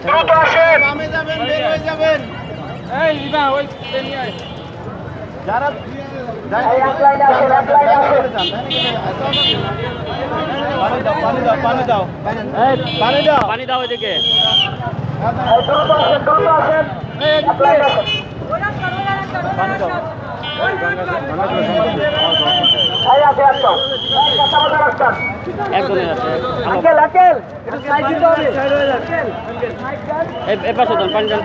দ্রুত আসেন। বামে যাবেন, বের হয়ে যাবেন। এই দিবা ওই নিয়ে আয়। যারা এই এক লাইনে আসেন, এক লাইনে আসেন। পানি দাও পানি দাও এদিকে। এই দ্রুত আসেন, দ্রুত আসেন। এক লাইনে আসেন। এই আছে একদম। এই কাঁচামাটা রাখতাম। একজনের আছে। আঙ্কেল, আঙ্কেল, একটু সাইড দিতে হবে। এই পাশে দেন, পানি দেন।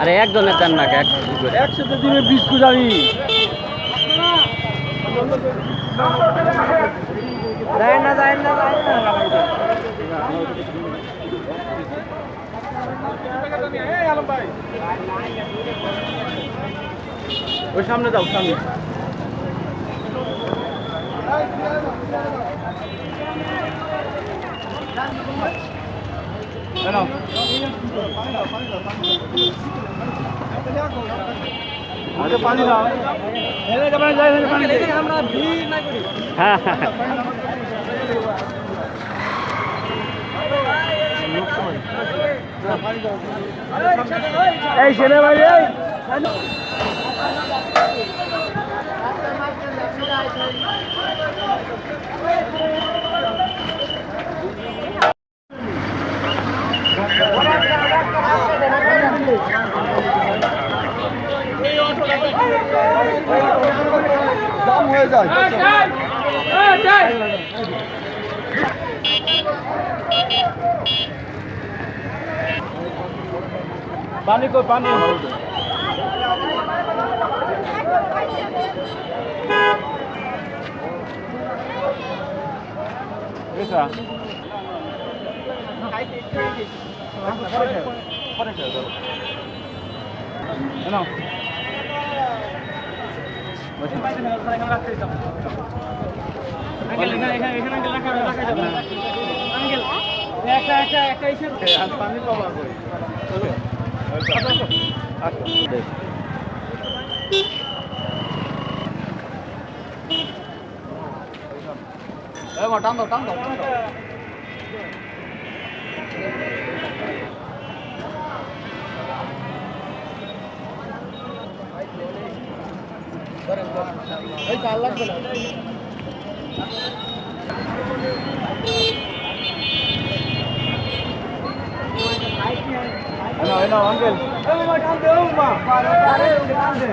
আরে একজনের দেন না, একসাথে দিনে বিস্কুট আমি যায় না। ওই সামনে যাও, সামনে। পানি দাও। আমরা ভিড় না করি। হ্যাঁ এই ছেলে ভাই, এই দাম হয়ে যায়। পানি কই, পানি পানি পাওয়া কই। টান দাও। এই চাল লাগবে না। আঙ্কেল, টান দে।